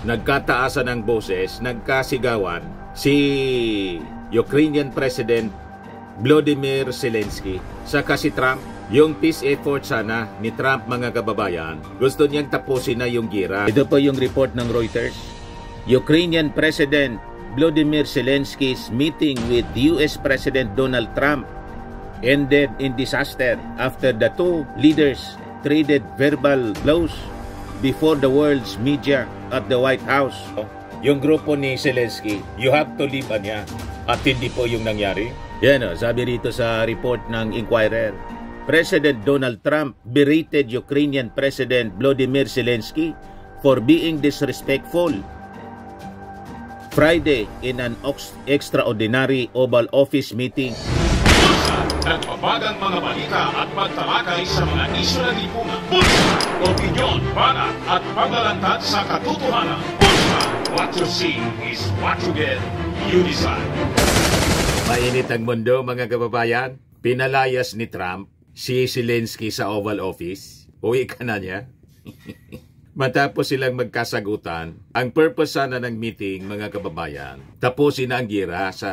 Nagkataasan ng boses, nagkasigawan si Ukrainian President Volodymyr Zelensky saka si Trump. Yung peace effort sana ni Trump, mga kababayan, gusto niyang tapusin na yung gira. Ito po yung report ng Reuters. Ukrainian President Volodymyr Zelensky's meeting with US President Donald Trump ended in disaster after the two leaders traded verbal blows before the world's media at the White House. Yung grupo ni Zelensky, you have to leave niya. At hindi po yung nangyari. Yan o, sabi rito sa report ng Inquirer. President Donald Trump berated Ukrainian President Volodymyr Zelensky for being disrespectful Friday in an extraordinary Oval Office meeting. Nagbabagang mga balita at pagtalakay sa mga isyu ng lipunan. Bulsa! Opinyon, banat at paglalantad sa katotohanan. Bulsa! What you see is what you get. You decide. Mainit ang mundo, mga kababayan. Pinalayas ni Trump si Zelensky sa Oval Office. Uwi ka na niya. Matapos silang magkasagutan, ang purpose sana ng meeting, mga kababayan, tapusin na ang gira sa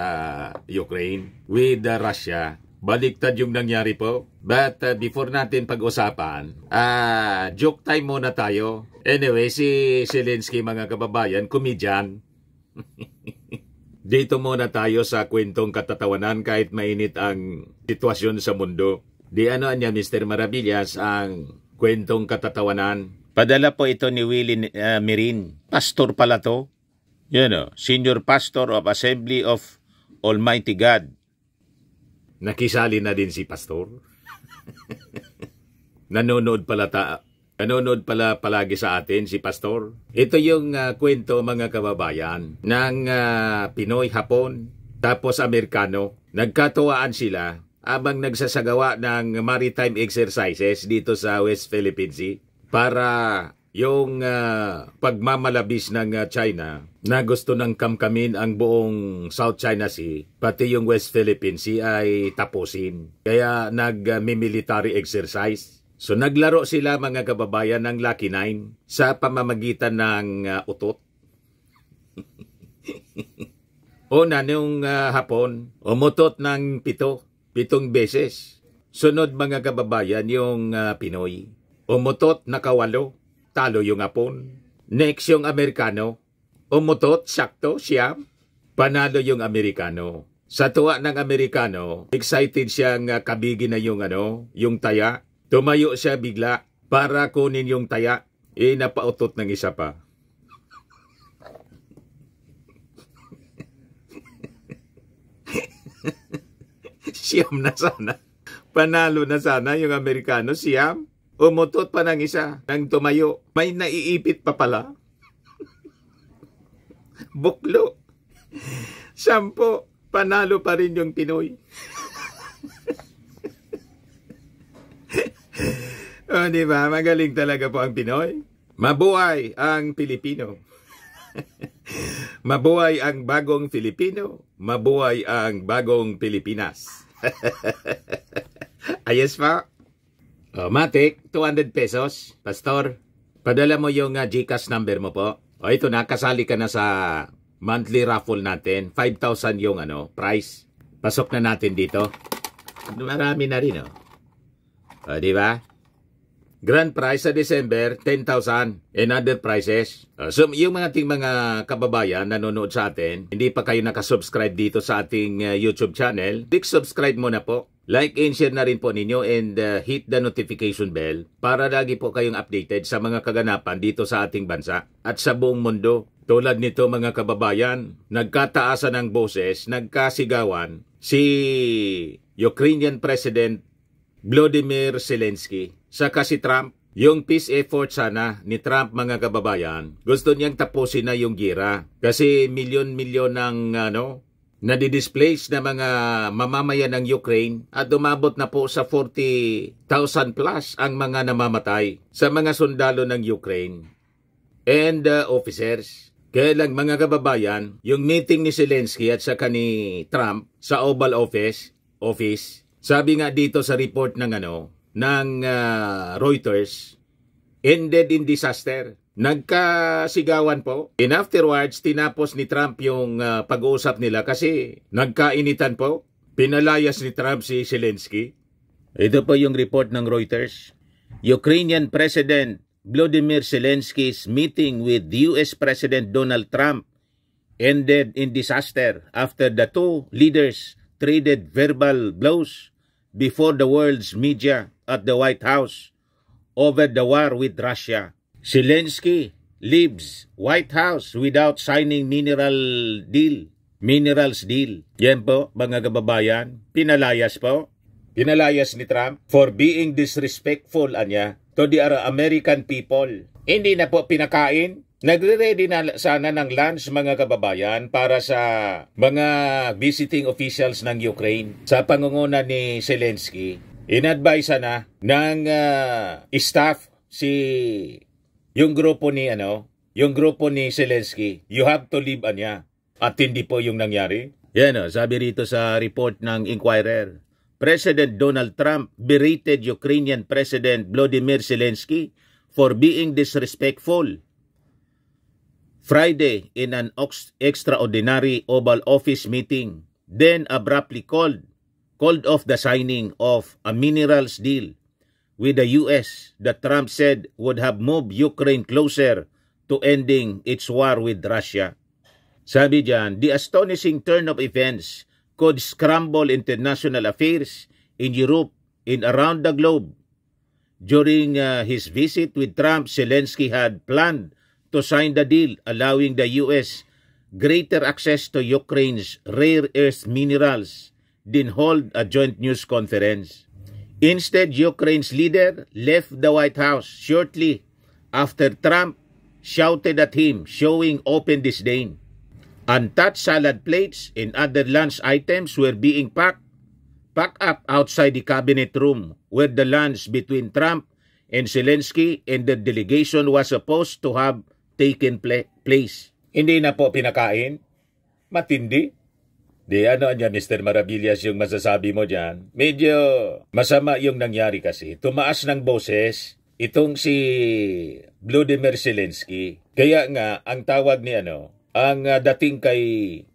Ukraine with Russia. Baliktad yung nangyari po. But before natin pag-usapan, joke time muna tayo. Anyway, si Zelensky, mga kababayan, komedyan. Dito muna tayo sa kwentong katatawanan kahit mainit ang sitwasyon sa mundo. Di ano niya, Mr. Maravillas, ang kwentong katatawanan. Padala po ito ni Willie Mirin. Pastor pala to. Yan o, Senior Pastor of Assembly of Almighty God. Nakisali na din si Pastor. Nanonood pala palagi sa atin si Pastor. Ito yung kwento, mga kababayan, ng Pinoy, Hapon, tapos Amerikano. Nagkatuwaan sila habang nagsasagawa ng maritime exercises dito sa West Philippine Sea para yung pagmamalabis ng China na gusto ng kamkamin ang buong South China Sea, pati yung West Philippine Sea ay tapusin. Kaya nag-military exercise. So naglaro sila, mga kababayan, ng Lucky 9 sa pamamagitan ng utot. Una, nung hapon, umutot ng 7 beses. Sunod, mga kababayan, yung Pinoy. Umutot na 8, talo yung Hapon. Next, yung Amerikano. Umutot, sakto, siyam, panalo yung Amerikano. Sa tuwa ng Amerikano, excited siyang kabigi na yung taya. Tumayo siya bigla para kunin yung taya. Napautot ng isa pa. Siyam na sana. Panalo na sana yung Amerikano, siyam. Umutot pa ng isa, nang tumayo. May naiipit pa pala. Buklo. 10, panalo pa rin yung Pinoy. O, diba? Magaling talaga po ang Pinoy. Mabuhay ang Pilipino. Mabuhay ang bagong Filipino. Mabuhay ang bagong Pilipinas. Ayos pa. Matik, 200 pesos. Pastor, padala mo yung GCash number mo po. O ito na, kasali ka na sa monthly raffle natin. 5,000 yung price. Pasok na natin dito. Marami na rin, O, diba? Grand prize sa December, 10,000 and other prizes. So, yung mga kababayan nanonood sa atin, hindi pa kayo nakasubscribe dito sa ating YouTube channel, click subscribe muna po. Like and share na rin po ninyo and hit the notification bell para lagi po kayong updated sa mga kaganapan dito sa ating bansa at sa buong mundo. Tulad nito, mga kababayan, nagkataasan ng boses, nagkasigawan si Ukrainian President Volodymyr Zelensky saka si Trump. Yung peace effort sana ni Trump, mga kababayan, gusto niyang tapusin na yung gira kasi milyon-milyon ng nadidisplace na mga mamamayan ng Ukraine at umabot na po sa 40,000 plus ang mga namamatay sa mga sundalo ng Ukraine and officers. Kaya lang, mga kababayan, yung meeting ni Zelensky at saka ni Trump sa Oval Office, sabi nga dito sa report ng Reuters, ended in disaster. Nagkasigawan po. And afterwards, tinapos ni Trump yung pag-uusap nila kasi nagkainitan po. Pinalayas ni Trump si Zelensky. Ito po yung report ng Reuters. Ukrainian President Volodymyr Zelensky's meeting with US President Donald Trump ended in disaster after the two leaders traded verbal blows before the world's media at the White House over the war with Russia. Zelensky leaves White House without signing minerals deal. Yan po, mga kababayan, pinalayas po. Pinalayas ni Trump for being disrespectful anya to the American people. Hindi na po pinakain. Nagre-ready na sana ng lunch, mga kababayan, para sa mga visiting officials ng Ukraine. Sa pangunguna ni Zelensky, in-advise na ng staff yung grupo ni Zelensky, you have to leave anya. At hindi po yung nangyari. Yan sabi rito sa report ng Inquirer. President Donald Trump berated Ukrainian President Volodymyr Zelensky for being disrespectful Friday in an extraordinary Oval Office meeting, then abruptly called off the signing of a minerals deal with the US that Trump said would have moved Ukraine closer to ending its war with Russia. Sabi diyan, the astonishing turn of events could scramble international affairs in Europe and around the globe. During his visit with Trump, Zelensky had planned to sign the deal allowing the US greater access to Ukraine's rare earth minerals, then hold a joint news conference. Instead, Ukraine's leader left the White House shortly after Trump shouted at him, showing open disdain. Untouched salad plates and other lunch items were being packed up outside the cabinet room where the lunch between Trump and Zelensky and the delegation was supposed to have taken place. Hindi na po pinakain? Matindi? Di Mr. Maravillas, yung masasabi mo dyan? Medyo masama yung nangyari kasi. Tumaas ng boses itong si Volodymyr Zelensky. Kaya nga, ang tawag ni ang dating kay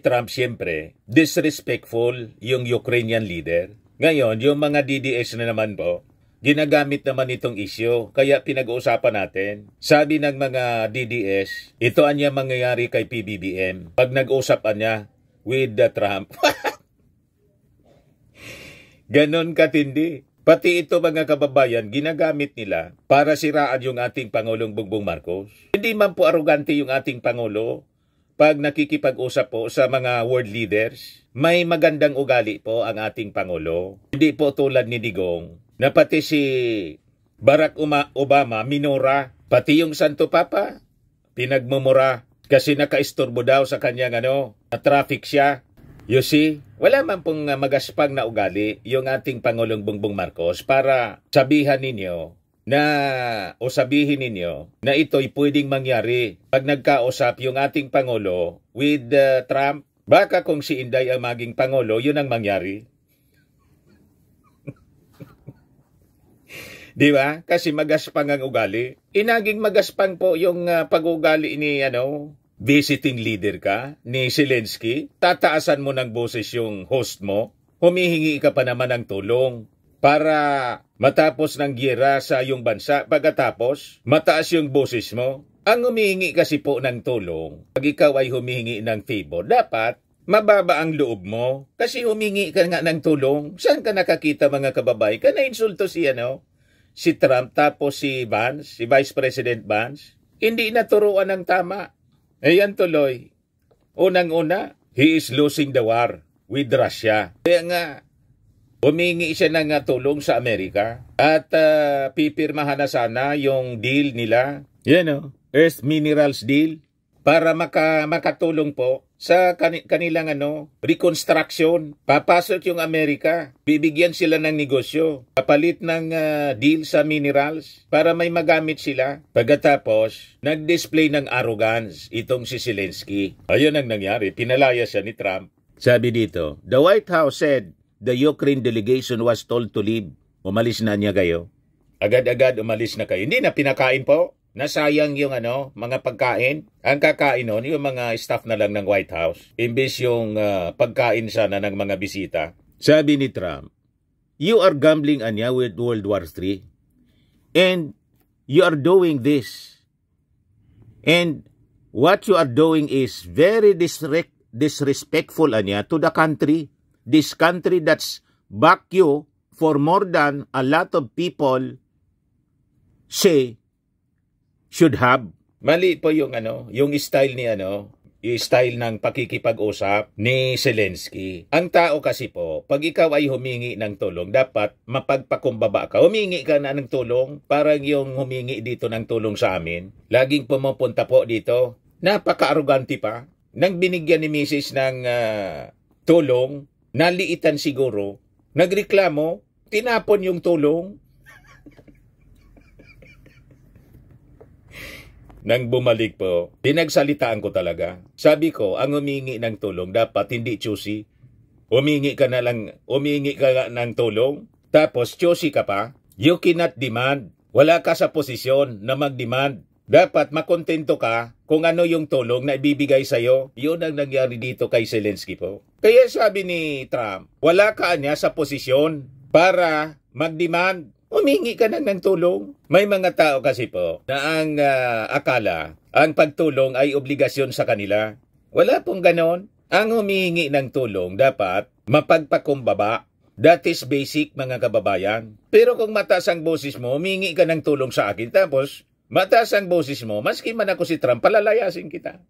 Trump siyempre, disrespectful yung Ukrainian leader. Ngayon, yung mga DDS na naman po, ginagamit naman itong issue, kaya pinag-uusapan natin. Sabi ng mga DDS, ito anya mangyayari kay PBBM pag nag-usap anya with Trump. Ganon katindi. Pati ito mga kababayan, ginagamit nila para siraan yung ating Pangulong Bongbong Marcos. Hindi man po arugante yung ating Pangulo pag nakikipag-usap po sa mga world leaders. May magandang ugali po ang ating Pangulo. Hindi po tulad ni Digong na pati si Barack Obama minura, pati yung Santo Papa pinagmumura kasi nakaistorbo daw sa kanyang na traffic siya. You see, wala man pong magaspang na ugali yung ating Pangulong Bongbong Marcos para sabihin ninyo na ito'y pwedeng mangyari pag nagkausap yung ating Pangulo with Trump. Baka kung si Inday ang maging Pangulo, yun ang mangyari. Di ba? Kasi magaspang ang ugali. Inaging magaspang po yung pag-ugali ni visiting leader ka ni Zelensky, tataasan mo ng boses yung host mo, humihingi ka pa naman ng tulong para matapos ng giyera sa iyong bansa. Pagkatapos, mataas yung boses mo. Ang humihingi kasi po ng tulong, pag ikaw ay humihingi ng favor, dapat mababa ang loob mo. Kasi humingi ka nga ng tulong. Saan ka nakakita mga kababay? Ka na-insulto si Trump tapos si Vice President Vance. Hindi naturuan ng tama. Ayan tuloy. Unang-una, he is losing the war with Russia. Kaya nga, humingi siya ng tulong sa Amerika at pipirmahan na sana yung deal nila. Earth Minerals Deal para makatulong po sa kanilang reconstruction. Papasok yung Amerika, bibigyan sila ng negosyo, papalit ng deal sa minerals para may magamit sila. Pagkatapos, nag-display ng arrogance itong si Zelensky. Ayun ang nangyari, pinalaya siya ni Trump. Sabi dito, the White House said the Ukraine delegation was told to leave. Umalis na niya kayo. Agad-agad umalis na kayo. Hindi na pinakain po. nasayang yung mga pagkain. Ang kakain nun, yung mga staff na lang ng White House. Imbes yung pagkain sana ng mga bisita. Sabi ni Trump, you are gambling with World War III. And you are doing this. And what you are doing is very disrespectful to the country. This country that's back you for more than a lot of people say should have. Mali po yung yung style ni yung style ng pakikipag-usap ni Zelensky. Ang tao kasi po, pag ikaw ay humingi ng tulong, dapat mapagpakumbaba ka. Humingi ka na ng tulong, parang yung humingi dito ng tulong sa amin. Laging pumupunta po dito. Napaka-arugante pa. Nang binigyan ni Mrs. ng tulong, naliitan siguro, nagreklamo, tinapon yung tulong. Nang bumalik po, pinagsalitaan ko talaga. Sabi ko, ang humingi ng tulong dapat hindi choosy. Humingi ka ng tulong, tapos choosy ka pa. You cannot demand. Wala ka sa posisyon na mag-demand. Dapat makontento ka kung ano yung tulong na ibibigay sa'yo. Yun ang nangyari dito kay Zelensky po. Kaya sabi ni Trump, wala ka niya sa posisyon para mag-demand. Humingi ka ng tulong. May mga tao kasi po na ang akala, ang pagtulong ay obligasyon sa kanila. Wala pong ganon. Ang humingi ng tulong dapat mapagpakumbaba. That is basic, mga kababayan. Pero kung mataas ang boses mo, humingi ka ng tulong sa akin, tapos mataas ang boses mo, maski man ako si Trump, palalayasin kita.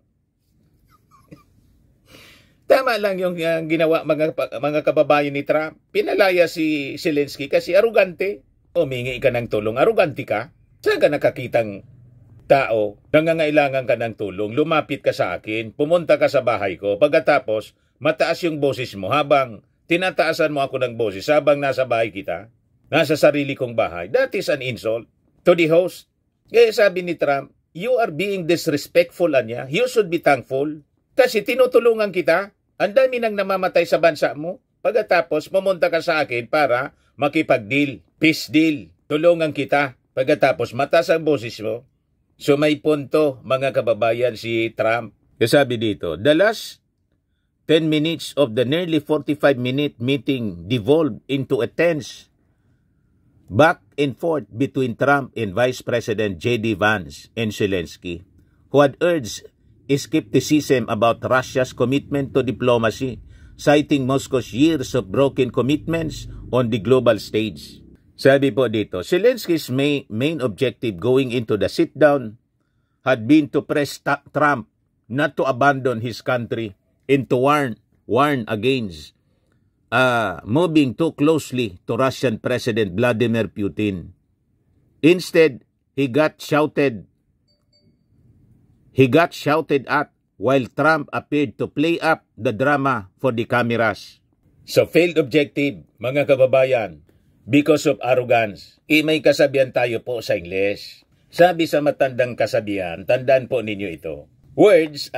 Tama lang yung ginawa mga kababayan ni Trump. Pinalaya si Zelensky kasi arugante. Humingi ka ng tulong, arugante ka. Saan ka nakakitang tao, nangangailangan ka ng tulong, lumapit ka sa akin, pumunta ka sa bahay ko, pagkatapos mataas yung boses mo habang tinataasan mo ako ng boses habang nasa bahay kita, nasa sarili kong bahay. That is an insult to the host. Kaya sabi ni Trump, you are being disrespectful niya. You should be thankful. Kasi tinutulungan kita. Ang dami nang namamatay sa bansa mo. Pagkatapos, pumunta ka sa akin para makipag-deal. Peace deal. Tulungan kita. Pagkatapos, mataas ang boses mo. So may punto, mga kababayan, si Trump. Sabi dito, the last 10 minutes of the nearly 45-minute meeting devolved into a tense back and forth between Trump and Vice President J.D. Vance and Zelensky, who had urged skepticism about Russia's commitment to diplomacy, citing Moscow's years of broken commitments on the global stage. Sabi po dito, Zelensky's main objective going into the sit-down had been to press Trump not to abandon his country and to warn against moving too closely to Russian President Vladimir Putin. Instead, he got shouted at while Trump appeared to play up the drama for the cameras. So failed objective, mga kababayan, because of arrogance. May kasabihan tayo po sa English. Sabi sa matandang kasabihan, tandaan po ninyo ito. Words,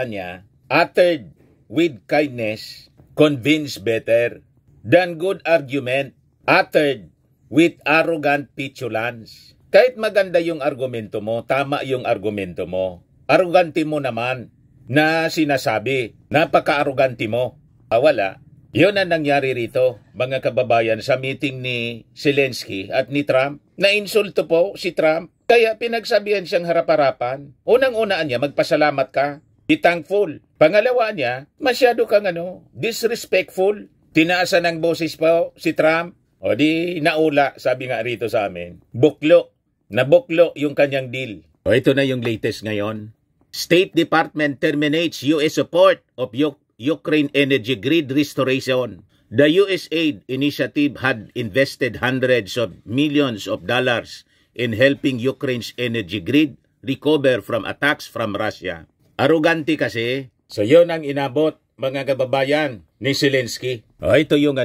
uttered with kindness, convince better than good argument, uttered with arrogant petulance. Kahit maganda yung argumento mo, tama yung argumento mo, arrogante mo naman na sinasabi, napaka-arrogante mo. Wala. Yun ang nangyari rito, mga kababayan, sa meeting ni Zelensky at ni Trump. Na-insulto po si Trump, kaya pinagsabihan siyang harap-harapan. Unang-unaan niya, magpasalamat ka. Be thankful. Pangalawa niya, masyado kang disrespectful. Tinaasan ng boses po si Trump. O di naula, sabi nga rito sa amin. Buklo. Nabuklo yung kanyang deal. O ito na yung latest ngayon. State Department terminates U.S. support of Ukraine energy grid restoration. The USAID initiative had invested hundreds of millions of dollars in helping Ukraine's energy grid recover from attacks from Russia. Arugante kasi. So yun ang inabot, mga kababayan, ni Zelensky. Ito yung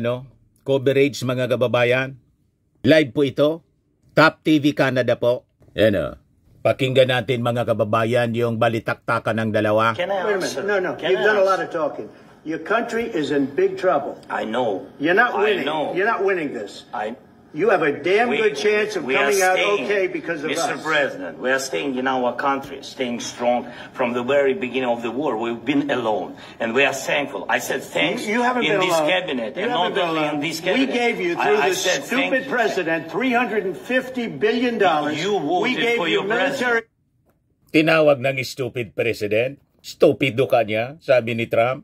coverage, mga kababayan. Live po ito. Top TV Canada po. Pakinggan natin, mga kababayan, yung balitaktakan ng dalawa. Can I answer? Wait a minute. No. You've done a lot of talking. Your country is in big trouble. I know. You're not winning. I know. You're not winning this. You have a damn good chance of coming out okay because of Mr. us. President, we are staying in our country, staying strong from the very beginning of the war. We've been alone, and we are thankful. I said thanks You haven't in been this alone. cabinet, You and haven't not been only alone. in this cabinet. We gave you, through I this said thank stupid you. president, $350 billion. You voted We gave for you your military... Tinawag ng stupid president. Stupido ka niya, sabi ni Trump.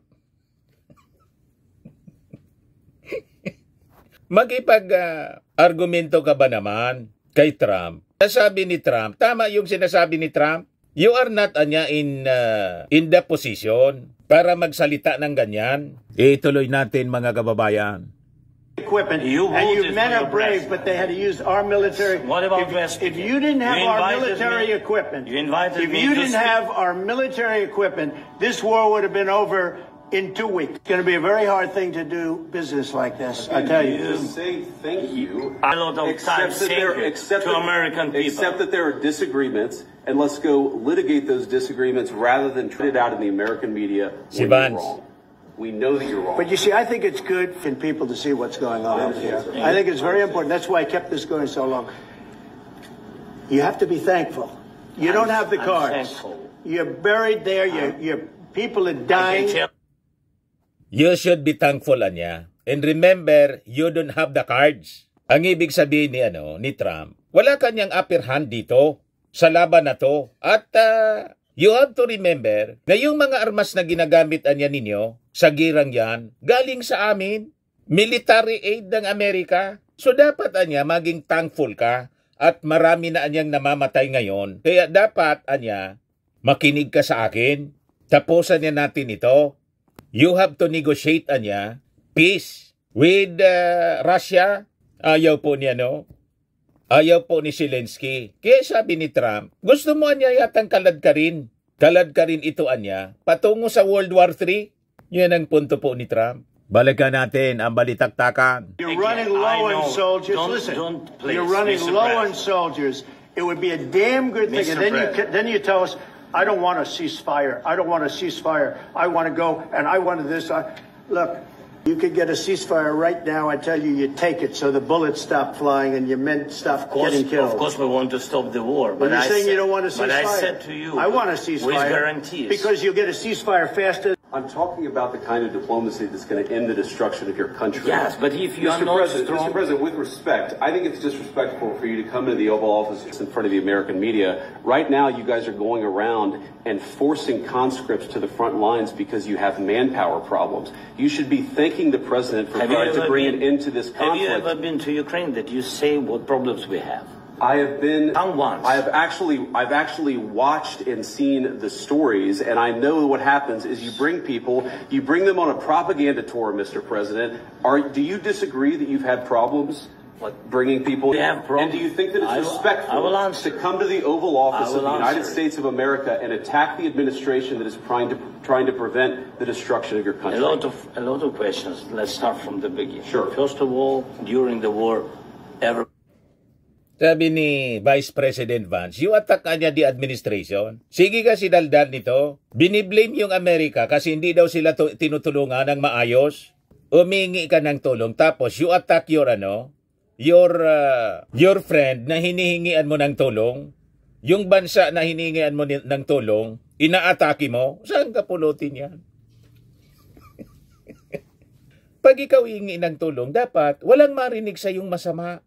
Magipag-argumento ka ba naman kay Trump? Sabi ni Trump, tama yung sinasabi ni Trump, you are not in the position para magsalita ng ganyan. Ituloy natin mga kababayan. equipment, You and you voted men for are your brave, president. but they had to use our military. What about if you didn't have You our invited military me- equipment, you invited if me you to didn't speak- have our military equipment, this war would have been over in 2 weeks. It's going to be a very hard thing to do business like this, I tell you. Just say thank you. A lot of time to American people. Except that there are disagreements, and let's go litigate those disagreements rather than treat it out in the American media Si when you're Vance. wrong. We know that you're wrong. But you see, I think it's good for people to see what's going on out here. I think it's very important. That's why I kept this going so long. You have to be thankful. You don't have the I'm cards. thankful. You're buried there. Your people are I dying. can tell You should be thankful niya. And remember, you don't have the cards. Ang ibig sabihin ni Trump, wala kanyang upper hand dito sa laban na to. At you have to remember na yung mga armas na ginagamit ninyo sa girang yan, galing sa amin. Military aid ng Amerika. So dapat maging thankful ka at marami na anyang namamatay ngayon. Kaya dapat makinig ka sa akin. Tapusan niya natin ito. You have to negotiate peace with Russia. Ayaw po niya, Ayaw po ni Zelensky. Kaya sabi ni Trump, gusto mo yatang kalad ka rin. Kalad ka rin ito patungo sa World War III. Yan ang punto po ni Trump. Balikan natin ang balitaktakan. You're Again, running I low on know. soldiers. Don't- Listen, please, you're running Mr. low on President. soldiers. It would be a damn good thing. Mr. And President. then you tell us, I don't want a ceasefire. I don't want a ceasefire. I want to go, and I wanted this. Look, you could get a ceasefire right now. I tell you, you take it so the bullets stop flying and your men stop getting killed. Of course, we want to stop the war. But you're saying you don't want a ceasefire. But I said to you, I want a ceasefire. with guarantees. Because you'll get a ceasefire faster. I'm talking about the kind of diplomacy that's going to end the destruction of your country. Yes, but if you are not strong... Mr. President, with respect, I think it's disrespectful for you to come into the Oval Office in front of the American media. Right now, you guys are going around and forcing conscripts to the front lines because you have manpower problems. You should be thanking the president for trying to bring an end to this conflict. Have you ever been to Ukraine that you say what problems we have? I have been. Once. I've actually watched and seen the stories, and I know what happens is you bring them on a propaganda tour, Mr. President. Do you disagree that you've had problems bringing people? We have problems. And do you think that it's respectful I will answer. to come to the Oval Office of I will the United answer. States of America and attack the administration that is trying to prevent the destruction of your country? A lot of questions. Let's start from the beginning. Sure. First of all, during the war, Sabi ni Vice President Vance, you attack niya the administration. Sige ka sinaldan nito. Biniblame yung Amerika kasi hindi daw sila tinutulungan ng maayos. Umingi ka ng tulong tapos you attack your friend na hinihingian mo ng tulong. Yung bansa na hinihingian mo ng tulong, inaatake mo. Saan ka pulutin yan? Pag ikaw hingi ng tulong, dapat walang marinig sa yung masama.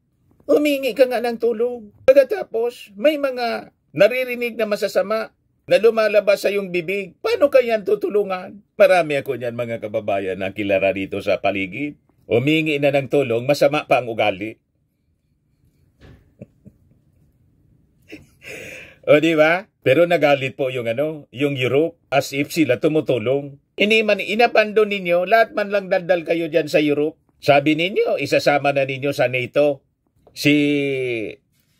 Humingi ka nga ng tulong. Pagkatapos, may mga naririnig na masasama na lumalabas sa iyong bibig. Paano kayang tutulungan? Marami ako niyan mga kababayan na kilala dito sa paligid. Humingi na ng tulong, masama pa ang ugali. O di ba? Pero nagalit po yung Europe as if sila tumutulong. Hindi man inabandon ninyo, lahat man lang daldal kayo diyan sa Europe. Sabi ninyo, isasama na ninyo sa NATO si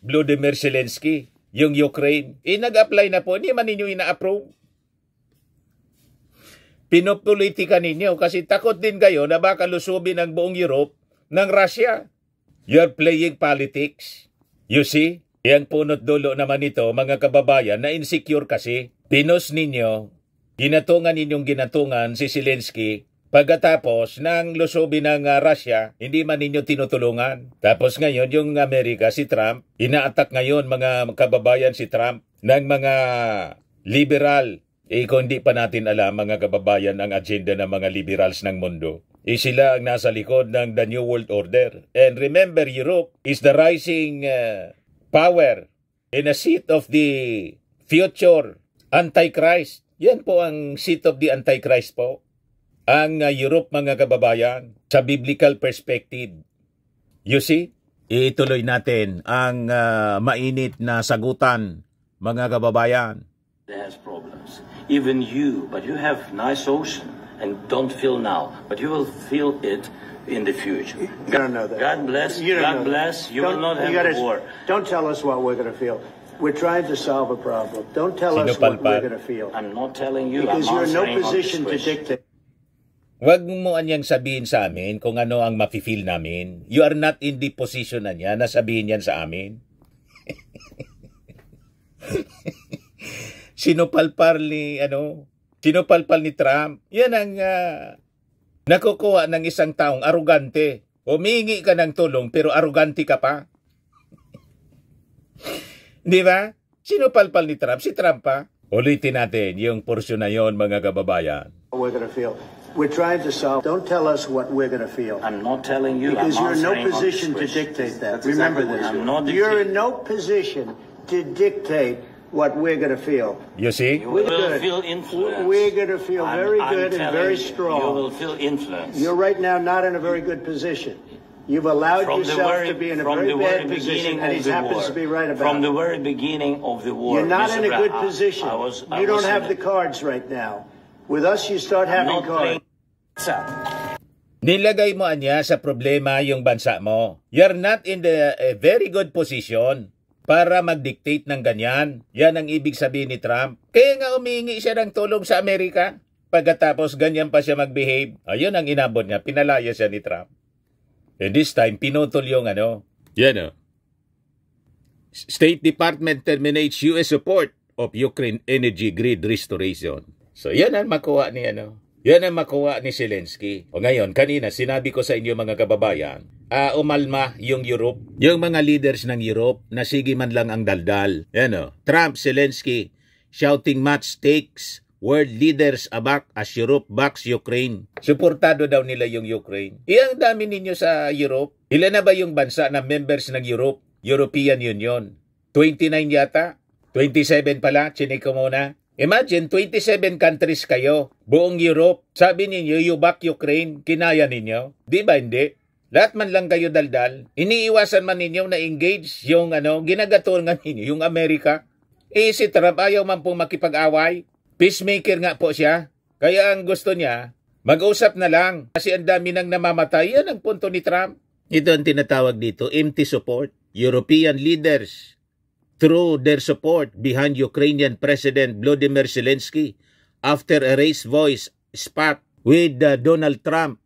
Volodymyr Zelensky, yung Ukraine. Nag-apply na po, hindi man ninyo ina-approve. Pinopolitika ninyo kasi takot din kayo na baka lusubin ang buong Europe ng Russia. You're playing politics. You see? Yang punot dulo naman ito, mga kababayan, na insecure kasi. Pinos ninyo, ginatungan si Zelensky Pagkatapos ng lusubin ng Russia, hindi man ninyo tinutulungan. Tapos ngayon, yung Amerika, si Trump, ina-attack ngayon mga kababayan si Trump ng mga liberal. Kung hindi pa natin alam, mga kababayan, ang agenda ng mga liberals ng mundo. Sila ang nasa likod ng the New World Order. And remember, Europe is the rising power in a seat of the future Antichrist. Yan po ang seat of the Antichrist po. Ang Europe, mga kababayan, sa biblical perspective. You see? Ituloy natin ang mainit na sagutan, mga kababayan. It has problems. Even you, but you have nice ocean and don't feel now, but you will feel it in the future. You don't know that. God bless. You don't God know bless. that. You will not have a war. Don't tell us what we're going to feel. We're trying to solve a problem. Don't tell us what we're going to feel. I'm not telling you. Because you're in no answering on position this to question. dictate. Huwag mo anyang sabihin sa amin kung ano ang mafe-feel namin. You are not in the position na niya na sabihin yan sa amin. Sinupalpal ni Trump. Yan ang nakukuha ng isang taong arugante. Humingi ka ng tulong pero arugante ka pa. Di ba? Sinupalpal ni Trump. Si Trump pa. Ulitin natin yung porsyon na yon, mga kababayan. We're going to feel. We're trying to solve. Don't tell us what we're going to feel. I'm not telling you. Because I'm you're in no answering on position this to question. dictate that. That's Remember exactly this. what I'm not You're dictating. in no position to dictate what we're going to feel. You see? You will Good. feel influence. We're going to feel very I'm good and telling very you, strong. You will feel influence. You're right now not in a very good position. You've allowed yourself to be in a very bad position, and he happens to be right about From it. the very beginning of the war. You're not Mr. in a good Brown, position. I You don't was have in the cards right now. With us, you start I'm having not cards. playing. Nilagay mo anya sa problema yung bansa mo. You're not in the very good position para mag-dictate ng ganyan. Yan ang ibig sabihin ni Trump. Kaya nga humingi siya ng tulong sa Amerika. Pagkatapos ganyan pa siya mag-behave. Ayun ang inabot niya. Pinalaya siya ni Trump. And this time, pinutol yung Yan State Department terminates U.S. support of Ukraine energy grid restoration. So yan ang makuha ni Yan ang makuha ni Zelensky. O ngayon, kanina, sinabi ko sa inyo mga kababayan, umalma yung Europe, yung mga leaders ng Europe, na sige man lang ang daldal. Yan Trump, Zelensky, shouting match takes world leaders aback as Europe backs Ukraine. Suportado daw nila yung Ukraine. Iyang dami ninyo sa Europe. Ilan na ba yung bansa na members ng Europe? European Union. 29 yata? 27 pala? Chinik ko muna. Imagine, 27 countries kayo, buong Europe. Sabi ninyo, you back Ukraine, kinaya ninyo. Di ba hindi? Lahat man lang kayo daldal. Iniiwasan man ninyo na engage yung ginagatungan ninyo, yung Amerika. Si Trump ayaw man pong makipag-away. Peacemaker nga po siya. Kaya ang gusto niya, mag-usap na lang. Kasi ang dami nang namamatay. Yan ang punto ni Trump. Ito ang tinatawag dito, empty support. European leaders, through their support behind Ukrainian President Volodymyr Zelensky after a raised voice spat with Donald Trump,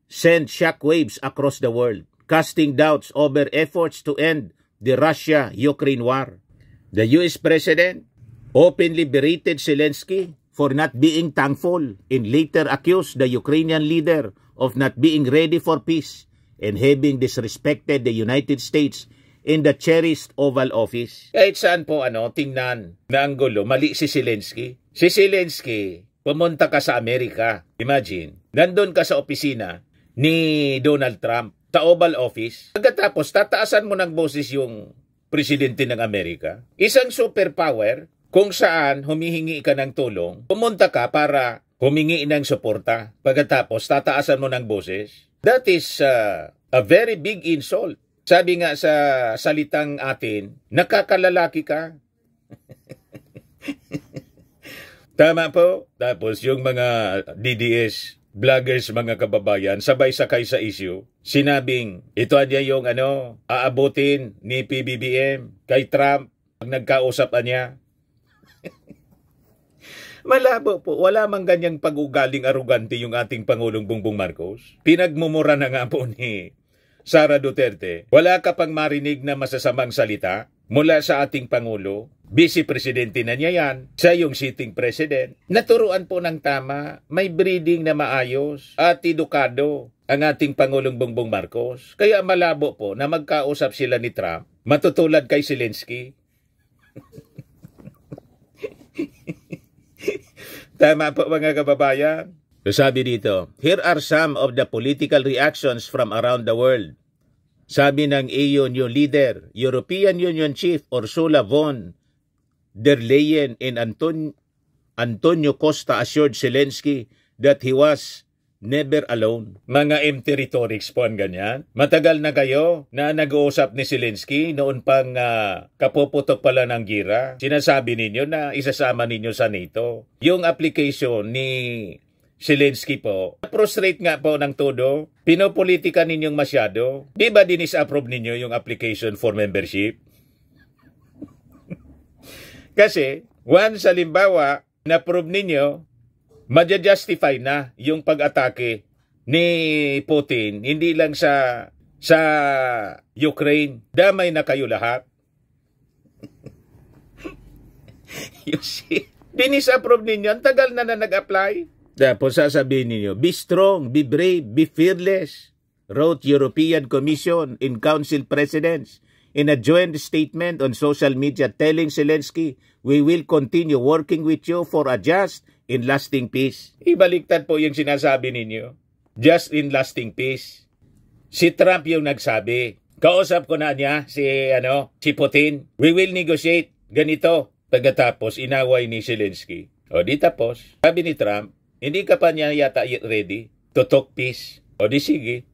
sent shockwaves across the world, casting doubts over efforts to end the Russia-Ukraine war. The U.S. President openly berated Zelensky for not being thankful and later accused the Ukrainian leader of not being ready for peace and having disrespected the United States in the cherished Oval Office. Kahit saan po tingnan na ang gulo, mali si Zelensky. Si Zelensky, pumunta ka sa Amerika. Imagine, nandun ka sa opisina ni Donald Trump sa Oval Office. Pagkatapos, tataasan mo ng boses yung presidente ng Amerika. Isang superpower kung saan humihingi ka ng tulong, pumunta ka para humingi ng suporta. Pagkatapos, tataasan mo ng boses. That is a very big insult. Sabi nga sa salitang atin, nakakalalaki ka. Tama po. Tapos yung mga DDS vloggers, mga kababayan, sabay sakay sa issue. Sinabing, ito niya yung aabutin ni PBBM kay Trump pag nagkausap niya. Malabo po, wala mang ganyang pag-ugaling arugante yung ating Pangulong Bongbong Marcos. Pinagmumura na nga po ni Sara Duterte. Wala ka pang marinig na masasamang salita. mula sa ating Pangulo. Vice Presidente na niya yan, siya yung sitting president. Naturuan po ng tama, may breeding na maayos at edukado ang ating Pangulong Bongbong Marcos. Kaya malabo po na magkausap sila ni Trump, matutulad kay Zelensky. Tama po mga kababayan. So sabi dito, here are some of the political reactions from around the world. Sabi ng EU new leader, European Union Chief Ursula von der Leyen and Antonio Costa assured Zelensky that he was never alone. Mga empty rhetorics po ang ganyan. Matagal na kayo na nag-uusap ni Zelensky noon pang kapuputok pala ng gira. Sinasabi ninyo na isasama ninyo sa NATO. Yung application ni Zelensky po, frustrate nga po ng todo. Pinopolitika ninyong masyado. Di ba dinis-approve ninyo yung application for membership? Kasi, once halimbawa, na-prove ninyo, madja-justify na yung pag-atake ni Putin, hindi lang sa Ukraine. Damay na kayo lahat. You see? Dinis-approve ninyo, ang tagal na nag-apply. Tapos sasabihin ninyo, be strong, be brave, be fearless, wrote European Commission in Council Presidents in a joint statement on social media telling Zelensky, we will continue working with you for a just and lasting peace. Ibaliktad po yung sinasabi ninyo. Just in lasting peace. Si Trump yung nagsabi. Kausap ko na niya si Putin. We will negotiate ganito. Pagkatapos inaway ni Zelensky. O di tapos. Sabi ni Trump, hindi ka pa niya yata ready to talk peace. O di sige.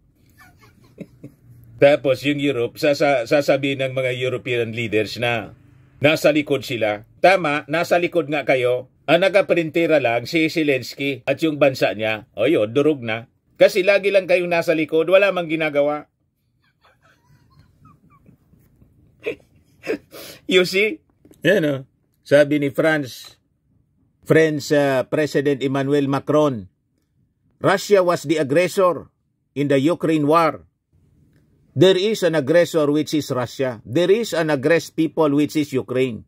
Tapos yung Europe, sasabihin ng mga European leaders na nasa likod sila. Tama, nasa likod nga kayo. Ang nakaprintera lang si Zelensky at yung bansa niya. O yun, durog na. Kasi lagi lang kayong nasa likod, wala mang ginagawa. You see? Yan o. Sabi ni French President Emmanuel Macron, Russia was the aggressor in the Ukraine war. There is an aggressor which is Russia. There is an aggressed people which is Ukraine.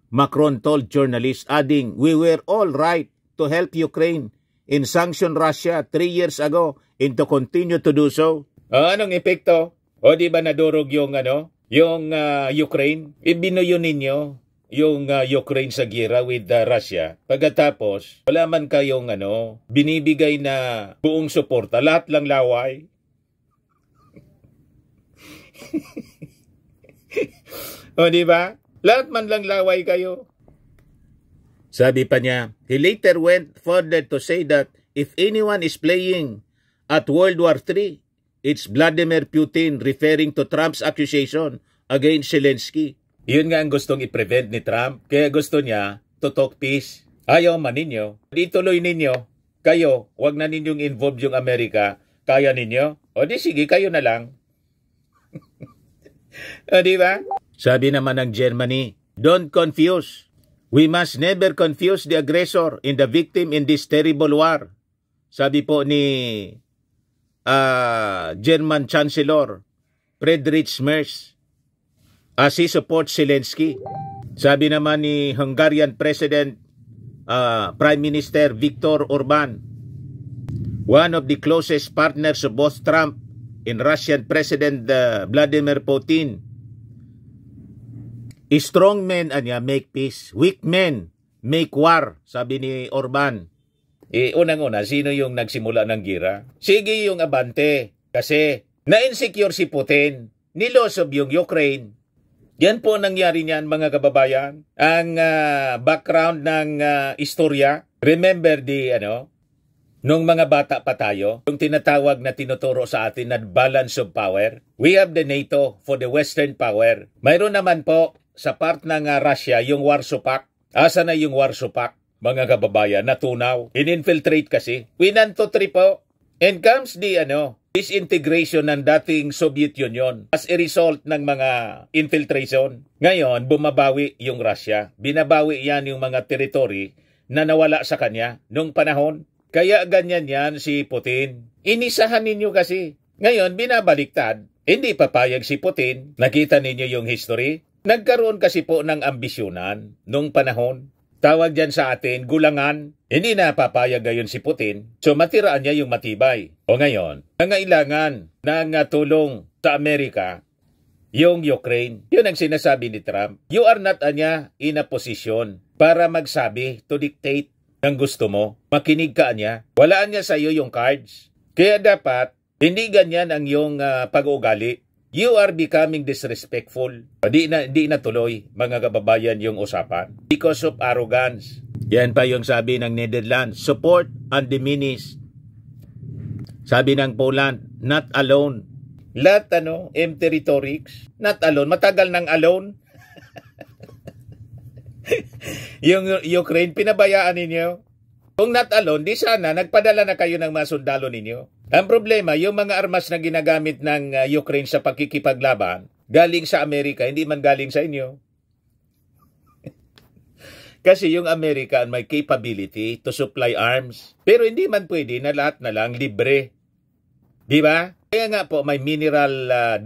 Macron told journalists, adding, we were all right to help Ukraine and sanction Russia 3 years ago and to continue to do so. Anong epekto? O di ba nadurog yung Ukraine? Ibinuyo ninyo yung Ukraine sa gira with Russia. Pagkatapos, wala man kayong binibigay na buong suporta. Lahat lang laway. O di ba? Lahat man lang laway kayo. Sabi pa niya, he later went further to say that if anyone is playing at World War III, it's Vladimir Putin, referring to Trump's accusation against Zelensky. Yun nga ang gustong i-prevent ni Trump. Kaya gusto niya to talk peace. Ayaw man ninyo. Di tuloy ninyo. Kayo, wag na ninyong involve yung Amerika. Kaya ninyo? O di sige, kayo na lang. O di ba? Sabi naman ng Germany, don't confuse. We must never confuse the aggressor and the victim in this terrible war. Sabi po ni German Chancellor Friedrich Merz as he supports Zelensky. Sabi naman ni Hungarian President Prime Minister Viktor Orban, one of the closest partners of both Trump and Russian President Vladimir Putin. Strong men make peace, weak men make war, sabi ni Orban. Unang-una, sino yung nagsimula ng gira? Sige yung abante, kasi na-insecure si Putin, nilosob yung Ukraine. Yan po nangyari niyan mga kababayan. Ang background ng istorya, remember nung mga bata pa tayo, yung tinatawag na tinuturo sa atin na balance of power. We have the NATO for the Western power. Mayroon naman po sa part ng Russia, yung Warsaw Pact. Asa na yung Warsaw Pact, mga kababayan? Natunaw. In-infiltrate kasi. Winanto 3 po. And comes the disintegration ng dating Soviet Union as a result ng mga infiltration. Ngayon, bumabawi yung Russia. Binabawi yan yung mga territory na nawala sa kanya nung panahon. Kaya ganyan yan si Putin. Inisahan ninyo kasi. Ngayon, binabaliktad. Hindi papayag si Putin. Nakita ninyo yung history. Nagkaroon kasi po ng ambisyonan nung panahon. Tawag dyan sa atin, gulangan. Hindi na papayag gayon si Putin. So matiraan niya yung matibay. O ngayon, nangailangan ng tulong sa Amerika yung Ukraine. Yun ang sinasabi ni Trump. You are not in a position para magsabi, to dictate ng gusto mo. Makinig ka niya. Walaan niya sa iyo yung cards. Kaya dapat, hindi ganyan ang iyong pag-uugali. You are becoming disrespectful. Di na tuloy, mga kababayan, yung usapan. Because of arrogance. Yan pa yung sabi ng Netherlands. Support undiminished. Sabi ng Poland, not alone. Lahat empty rhetorics. Not alone. Matagal nang alone. Yung Ukraine, pinabayaan ninyo. Kung not alone, di sana nagpadala na kayo ng mga sundalo ninyo. Ang problema, yung mga armas na ginagamit ng Ukraine sa pagkikipaglaban, galing sa Amerika, hindi man galing sa inyo. Kasi yung Amerika may capability to supply arms. Pero hindi man pwede na lahat na lang libre. Di ba? Kaya nga po may minerals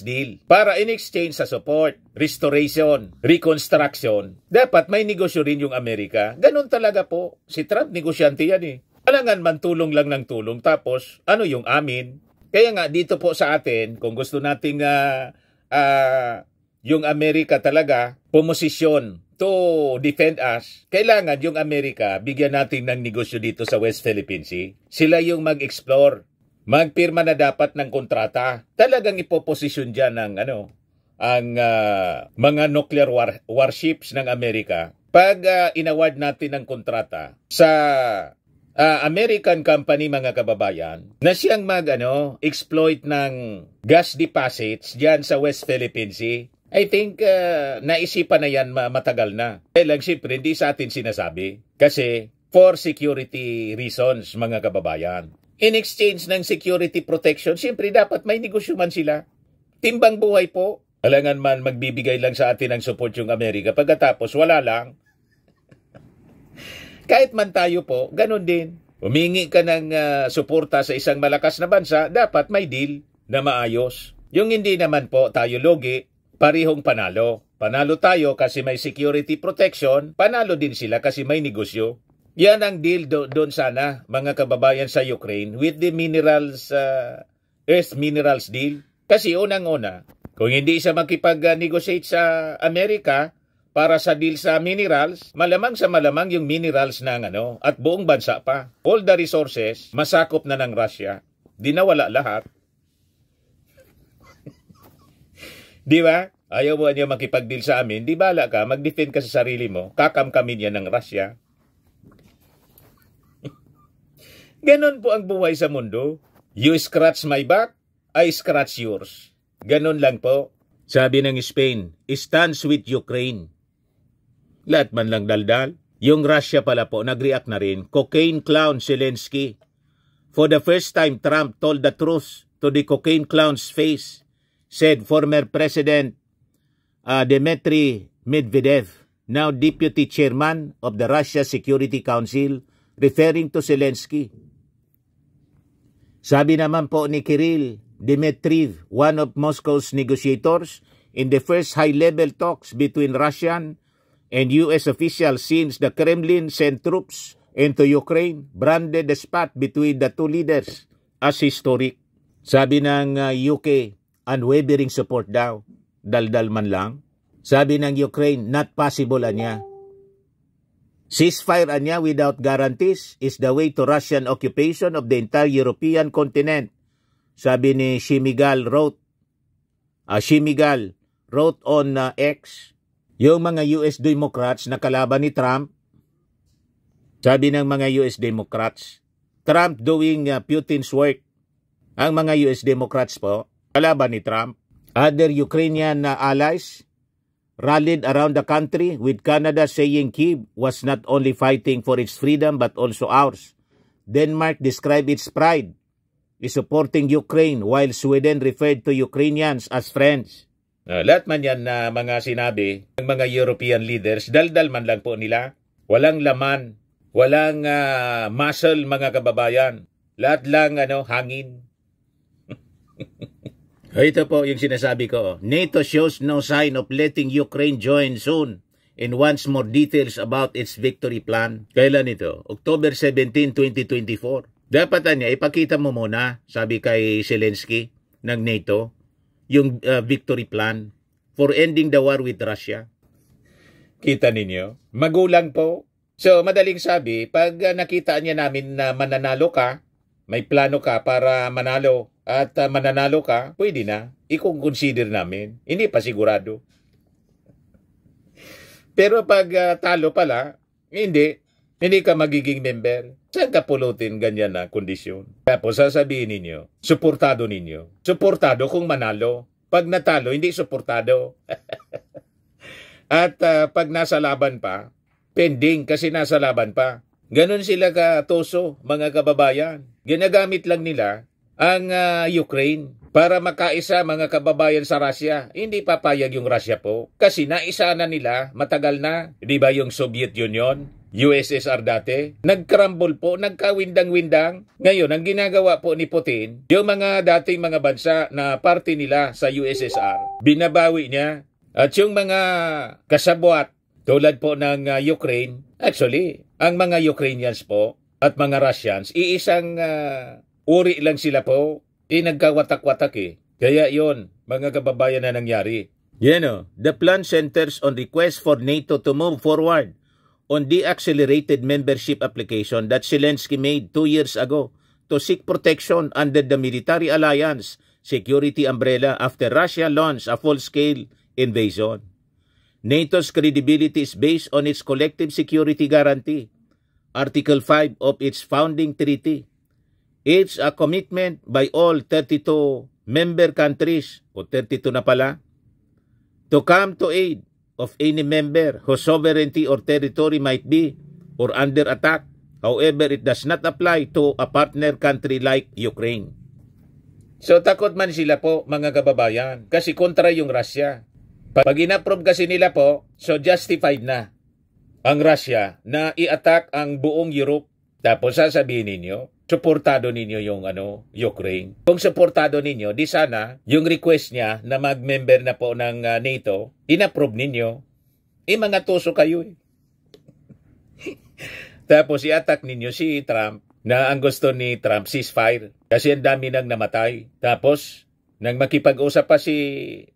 deal. Para in exchange sa support, restoration, reconstruction, dapat may negosyo rin yung Amerika. Ganun talaga po. Si Trump, negosyante yan eh. Alangan man tulong lang ng tulong. Tapos, yung amin? Kaya nga, dito po sa atin, kung gusto nating yung Amerika talaga, pumosisyon to defend us, kailangan yung Amerika, bigyan natin ng negosyo dito sa West Philippine Sea. Sila yung mag-explore. Magpirma na dapat ng kontrata. Talagang ipoposisyon dyan ng ang mga nuclear warships ng Amerika. Pag inaward natin ng kontrata sa American company, mga kababayan, na siyang exploit ng gas deposits dyan sa West Philippine Sea, I think naisipan na yan matagal na. Kaya lang siyempre hindi sa atin sinasabi. Kasi for security reasons, mga kababayan. In exchange ng security protection, siyempre dapat may negosyo man sila. Timbang buhay po. Alangan man magbibigay lang sa atin ng support yung Amerika. Pagkatapos wala lang. Kahit man tayo po, ganun din. Humingi ka ng suporta sa isang malakas na bansa, dapat may deal na maayos. Yung hindi naman po tayo logi, parihong panalo. Panalo tayo kasi may security protection, panalo din sila kasi may negosyo. Yan ang deal doon sana, mga kababayan sa Ukraine, with the minerals, earth minerals deal. Kasi unang-una, kung hindi siya makipag-negotiate sa Amerika para sa deal sa minerals, malamang sa malamang yung minerals ng at buong bansa pa. All the resources, masakop na ng Russia. Di nawala lahat. Di ba? Ayaw mo niya makipag-deal sa amin, di bala ka, mag-defend ka sa sarili mo, kakamkamin yan ng Russia. Ganon po ang buhay sa mundo. You scratch my back, I scratch yours. Ganon lang po. Sabi ng Spain, stands with Ukraine. Lahat man lang daldal. Yung Russia pala po, nag-react na rin. Cocaine clown Zelensky. For the first time, Trump told the truth to the cocaine clown's face, said former President Dmitry Medvedev, now Deputy Chairman of the Russia Security Council, referring to Zelensky. Sabi naman po ni Kirill Dmitriev, one of Moscow's negotiators, in the first high-level talks between Russian and U.S. officials since the Kremlin sent troops into Ukraine, branded the spot between the two leaders as historic. Sabi ng UK, unwavering support daw. Daldal man lang. Sabi ng Ukraine, not possible anya. Ceasefire anya without guarantees is the way to Russian occupation of the entire European continent. Sabi ni Shimigal wrote on X. Yung mga US Democrats na kalaban ni Trump, sabi ng mga US Democrats, Trump doing Putin's work. Ang mga US Democrats po, kalaban ni Trump. Other Ukrainian allies rallied around the country, with Canada saying Kyiv was not only fighting for its freedom but also ours. Denmark described its pride is supporting Ukraine, while Sweden referred to Ukrainians as friends. Lahat man yan na mga sinabi ng mga European leaders, daldal man lang po nila. Walang laman, walang muscle, mga kababayan. Lahat lang hangin. Ito po yung sinasabi ko. NATO shows no sign of letting Ukraine join soon and wants more details about its victory plan. Kailan ito? October 17, 2024. Dapat niya, ipakita mo muna, sabi kay Zelensky ng NATO, yung victory plan for ending the war with Russia. Kita ninyo? Magulang po. So, madaling sabi, pag nakita niya namin na mananalo ka, may plano ka para manalo at mananalo ka, pwede na. I-consider namin. Hindi pa sigurado. Pero pag talo pala, hindi ka magiging member. Saan ka pulutin ganyan na kondisyon? Tapos sasabihin ninyo, suportado ninyo. Suportado kung manalo. Pag natalo, hindi suportado. At pag nasa laban pa, pending kasi nasa laban pa. Ganon sila katoso, mga kababayan. Ginagamit lang nila ang Ukraine para makaisa mga kababayan sa Russia. Hindi papayag yung Russia po. Kasi naisa na nila, matagal na. Di ba yung Soviet Union, USSR dati? Nagkrumble po, nagkawindang-windang. Ngayon, ang ginagawa po ni Putin, yung mga dating mga bansa na parte nila sa USSR, binabawi niya. At yung mga kasabwat tulad po ng Ukraine, actually, ang mga Ukrainians po at mga Russians, iisang uri lang sila po, nagkawatak-watak eh. Kaya yon mga kababayan na nangyari. The plan centers on request for NATO to move forward on the accelerated membership application that Zelensky made 2 years ago to seek protection under the military alliance security umbrella after Russia launched a full-scale invasion. NATO's credibility is based on its collective security guarantee, Article 5 of its founding treaty. It's a commitment by all 32 member countries, o 32 na pala, to come to aid of any member whose sovereignty or territory might be or under attack. However, it does not apply to a partner country like Ukraine. So takot man sila po, mga kababayan, kasi kontra yung Russia. Pag in-approve kasi nila po, so justified na ang Russia na i-attack ang buong Europe. Tapos sasabihin ninyo, suportado ninyo yung Ukraine. Kung suportado ninyo, di sana yung request niya na mag-member na po ng NATO, in-approve ninyo. Mga tuso kayo eh. Tapos i-attack ninyo si Trump na ang gusto ni Trump, ceasefire. Kasi ang dami nang namatay. Tapos, nang makipag-usap pa si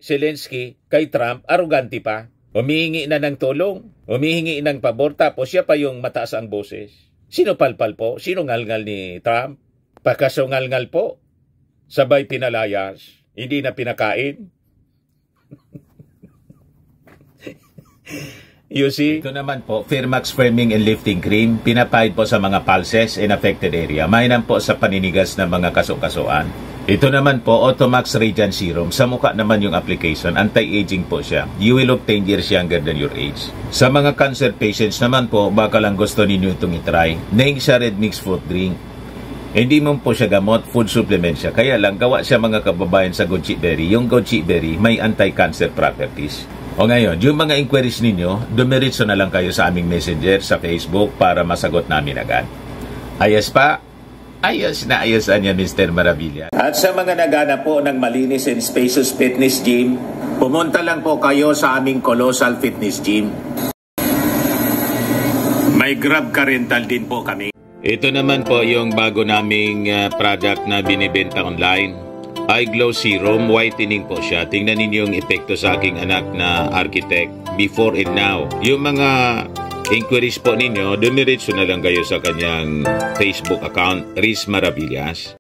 Zelensky kay Trump, arugante pa. Humihingi na ng tulong, humihingi ng pabor, tapos siya pa yung mataas ang boses. Sino palpal po? Sino ngalngal ni Trump? Pagkasungalngal po. Sabay pinalayas. Hindi na pinakain. You see? Ito naman po, Firmax Firming and Lifting Cream, pinapahid po sa mga pulses in affected area. Mainam po sa paninigas ng mga kaso-kasuan. Ito naman po, Automax Radiant Serum. Sa mukha naman yung application, anti-aging po siya. You will look 10 years younger than your age. Sa mga cancer patients naman po, baka lang gusto ninyo itong itry. Naing siya red mix fruit drink. Hindi mo po siya gamot, food supplement siya. Kaya lang, gawa siya mga kababayan sa goji berry. Yung goji berry, may anti-cancer properties. O ngayon, yung mga inquiries ninyo, dumiritso na lang kayo sa aming messenger sa Facebook para masagot namin agad. Ayos pa? Ayos na ayos niya, Mr. Maravilla. At sa mga nagana po ng malinis and spacious fitness gym, pumunta lang po kayo sa aming Colossal Fitness Gym. May Grab ka rental din po kami. Ito naman po yung bago naming product na binibenta online. Eye Glow Serum, whitening po siya. Tingnan ninyo yung epekto sa aking anak na architect before and now. Yung mga inquiries po ninyo, dumiretso na lang kayo sa kanyang Facebook account, Riz Maravillas.